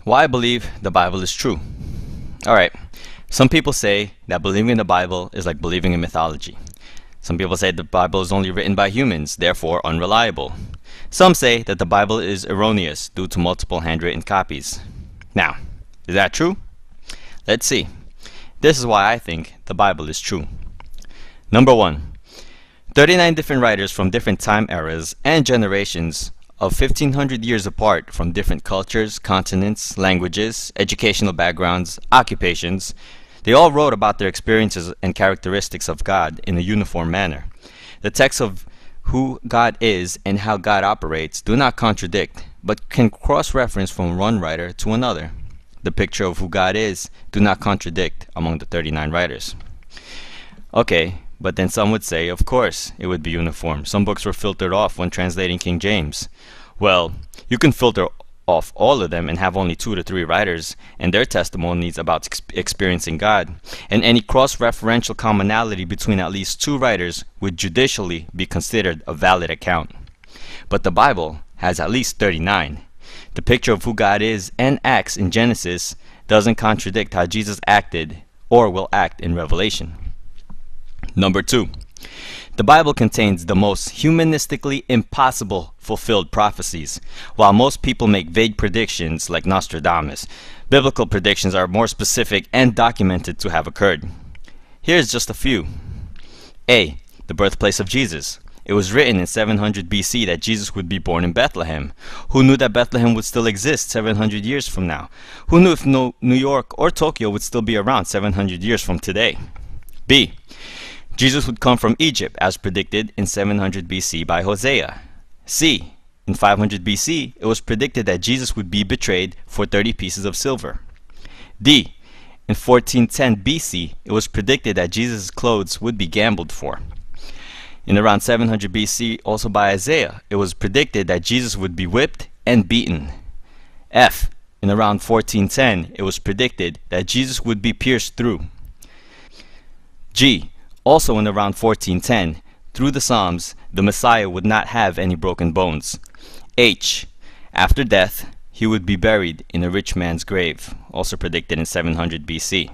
Why I believe the Bible is true. Alright, some people say that believing in the Bible is like believing in mythology. Some people say the Bible is only written by humans, therefore unreliable. Some say that the Bible is erroneous due to multiple handwritten copies. Now, is that true? Let's see. This is why I think the Bible is true. Number 1. 39 different writers from different time eras and generations of 1500 years apart from different cultures, continents, languages, educational backgrounds, occupations. They all wrote about their experiences and characteristics of God in a uniform manner. The texts of who God is and how God operates do not contradict, but can cross-reference from one writer to another. The picture of who God is do not contradict among the 39 writers. Okay, but then some would say, of course, it would be uniform. Some books were filtered off when translating King James. Well, you can filter off all of them and have only 2 to 3 writers and their testimonies about experiencing God, and any cross-referential commonality between at least 2 writers would judicially be considered a valid account. But the Bible has at least 39. The picture of who God is and acts in Genesis doesn't contradict how Jesus acted or will act in Revelation. Number 2. The Bible contains the most humanistically impossible fulfilled prophecies. While most people make vague predictions like Nostradamus, biblical predictions are more specific and documented to have occurred. Here's just a few. A. The birthplace of Jesus. It was written in 700 BC that Jesus would be born in Bethlehem. Who knew that Bethlehem would still exist 700 years from now? Who knew if New York or Tokyo would still be around 700 years from today? B. Jesus would come from Egypt as predicted in 700 BC by Hosea. C. In 500 BC, it was predicted that Jesus would be betrayed for 30 pieces of silver. D. In 1410 BC, it was predicted that Jesus' clothes would be gambled for. In around 700 BC, also by Isaiah, it was predicted that Jesus would be whipped and beaten. F. In around 1410, it was predicted that Jesus would be pierced through. G. Also in around 1410, through the Psalms, the Messiah would not have any broken bones. H. After death, he would be buried in a rich man's grave, also predicted in 700 BC.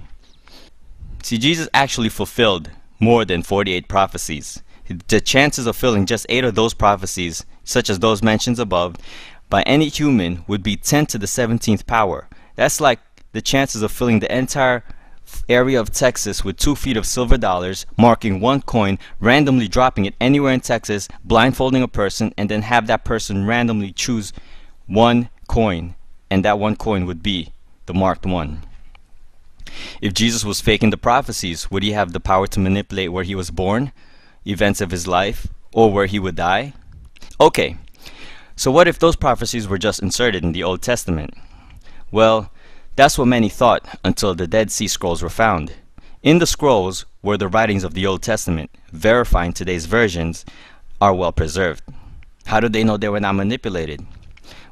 See, Jesus actually fulfilled more than 48 prophecies. The chances of filling just 8 of those prophecies, such as those mentioned above, by any human would be 10 to the 17th power. That's like the chances of filling the entire area of Texas with 2 feet of silver dollars, marking one coin, randomly dropping it anywhere in Texas, blindfolding a person, and then have that person randomly choose one coin, and that one coin would be the marked one. If Jesus was faking the prophecies, would he have the power to manipulate where he was born, events of his life, or where he would die? Okay, so what if those prophecies were just inserted in the Old Testament? Well, that's what many thought until the Dead Sea Scrolls were found. In the scrolls were the writings of the Old Testament, verifying today's versions are well preserved. How did they know they were not manipulated?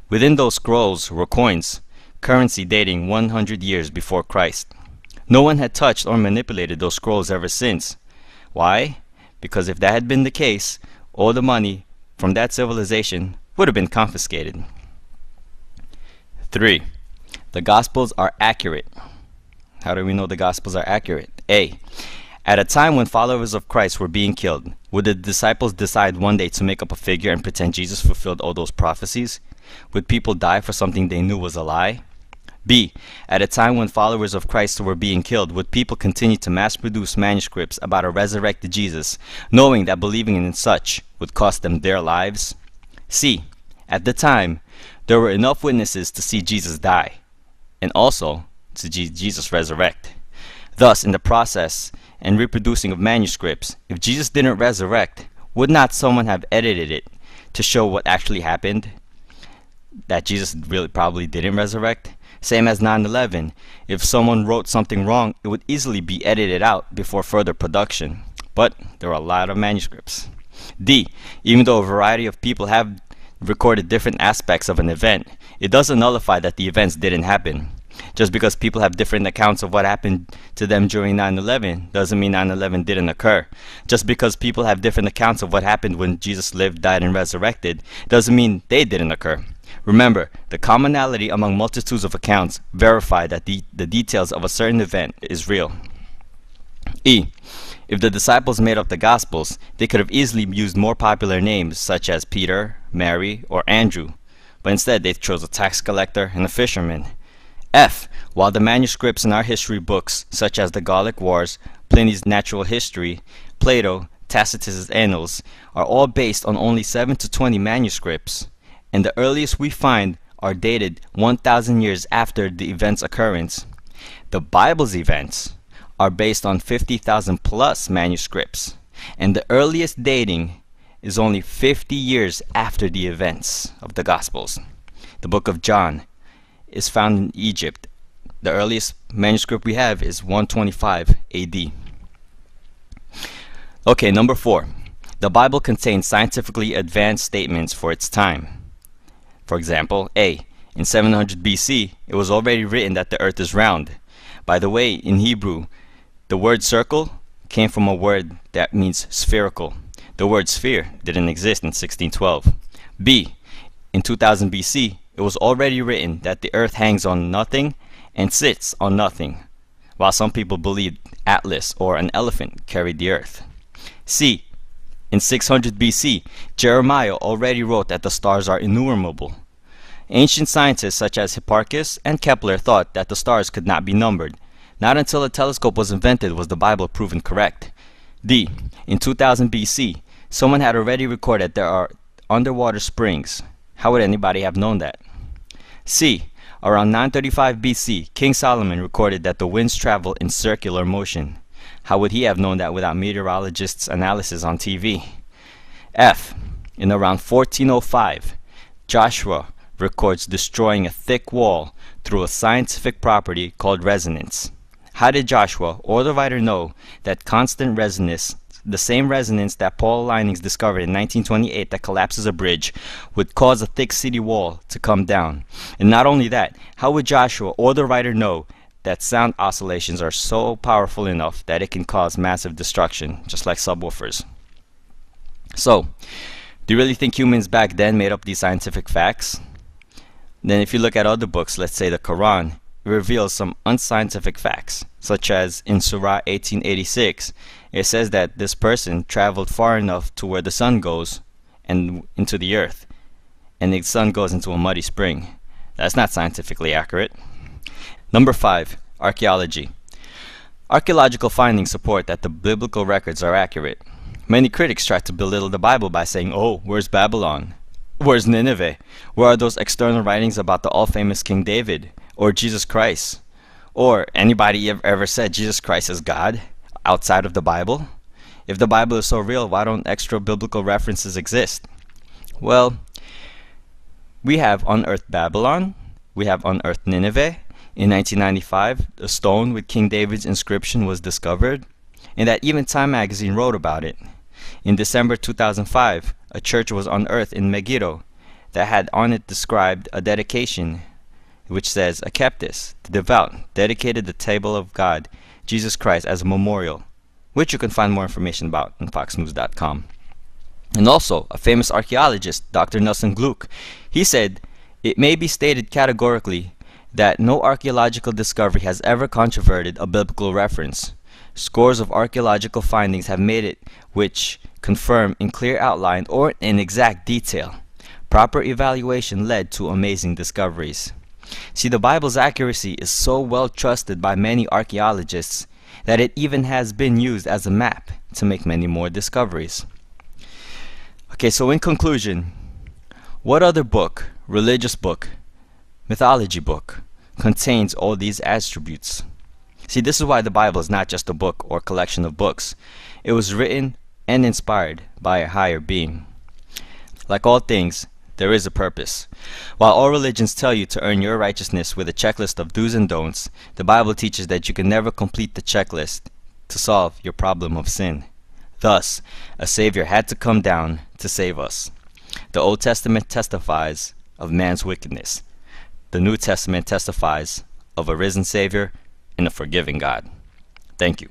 Within those scrolls were coins, currency dating 100 years before Christ. No one had touched or manipulated those scrolls ever since. Why? Because if that had been the case, all the money from that civilization would have been confiscated. 3. The Gospels are accurate. How do we know the Gospels are accurate? A. At a time when followers of Christ were being killed, would the disciples decide one day to make up a figure and pretend Jesus fulfilled all those prophecies? Would people die for something they knew was a lie? B. At a time when followers of Christ were being killed, would people continue to mass-produce manuscripts about a resurrected Jesus, knowing that believing in such would cost them their lives? C. At the time, there were enough witnesses to see Jesus die, and also to see Jesus resurrect. Thus, in the process and reproducing of manuscripts, if Jesus didn't resurrect, would not someone have edited it to show what actually happened? That Jesus really probably didn't resurrect? Same as 9/11. If someone wrote something wrong, it would easily be edited out before further production. But there are a lot of manuscripts. D. Even though a variety of people have recorded different aspects of an event, it doesn't nullify that the events didn't happen. Just because people have different accounts of what happened to them during 9/11 doesn't mean 9/11 didn't occur. Just because people have different accounts of what happened when Jesus lived, died, and resurrected doesn't mean they didn't occur. Remember, the commonality among multitudes of accounts verify that the details of a certain event is real. E. If the disciples made up the Gospels, they could have easily used more popular names such as Peter, Mary, or Andrew, but instead they chose a tax collector and a fisherman. F. While the manuscripts in our history books, such as the Gallic Wars, Pliny's Natural History, Plato, Tacitus's Annals, are all based on only 7 to 20 manuscripts, and the earliest we find are dated 1,000 years after the event's occurrence, the Bible's events are based on 50,000 plus manuscripts, and the earliest dating is only 50 years after the events of the Gospels. The book of John is found in Egypt. The earliest manuscript we have is 125 AD. Okay, number 4. The Bible contains scientifically advanced statements for its time. For example, A. In 700 BC, it was already written that the earth is round. By the way, in Hebrew, the word circle came from a word that means spherical. The word sphere didn't exist in 1612. B. In 2000 BC, it was already written that the earth hangs on nothing and sits on nothing, while some people believed Atlas or an elephant carried the earth. C. In 600 BC, Jeremiah already wrote that the stars are innumerable. Ancient scientists such as Hipparchus and Kepler thought that the stars could not be numbered. Not until a telescope was invented was the Bible proven correct. D. In 2000 BC, someone had already recorded there are underwater springs. How would anybody have known that? C. Around 935 BC, King Solomon recorded that the winds travel in circular motion. How would he have known that without meteorologists' analysis on TV? F. In around 1405, Joshua records destroying a thick wall through a scientific property called resonance. How did Joshua or the writer know that constant resonance, the same resonance that Paul Linings discovered in 1928 that collapses a bridge, would cause a thick city wall to come down? And not only that, how would Joshua or the writer know that sound oscillations are so powerful enough that it can cause massive destruction, just like subwoofers? So, do you really think humans back then made up these scientific facts? Then if you look at other books, let's say the Quran, it reveals some unscientific facts, such as in Surah 1886, it says that this person traveled far enough to where the sun goes and into the earth, and the sun goes into a muddy spring. That's not scientifically accurate. Number 5. Archaeology. Archaeological findings support that the biblical records are accurate. Many critics try to belittle the Bible by saying, "Oh, where's Babylon? Where's Nineveh? Where are those external writings about the all-famous King David? Or Jesus Christ? Or anybody ever said Jesus Christ is God outside of the Bible? If the Bible is so real, why don't extra biblical references exist?" Well, we have unearthed Babylon. We have unearthed Nineveh. In 1995, a stone with King David's inscription was discovered, and that even Time magazine wrote about it. In December 2005, a church was unearthed in Megiddo that had on it described a dedication which says, "Akeptis, the devout, dedicated the table of God, Jesus Christ, as a memorial," which you can find more information about on foxnews.com. And also, a famous archaeologist, Dr. Nelson Gluck, he said, "It may be stated categorically that no archaeological discovery has ever controverted a biblical reference. Scores of archaeological findings have made it which confirm in clear outline or in exact detail. Proper evaluation led to amazing discoveries." See, the Bible's accuracy is so well trusted by many archaeologists that it even has been used as a map to make many more discoveries. Okay, so in conclusion, what other book, religious book, mythology book, contains all these attributes? See, this is why the Bible is not just a book or collection of books. It was written and inspired by a higher being. Like all things, there is a purpose. While all religions tell you to earn your righteousness with a checklist of do's and don'ts, the Bible teaches that you can never complete the checklist to solve your problem of sin. Thus, a Savior had to come down to save us. The Old Testament testifies of man's wickedness. The New Testament testifies of a risen Savior and a forgiving God. Thank you.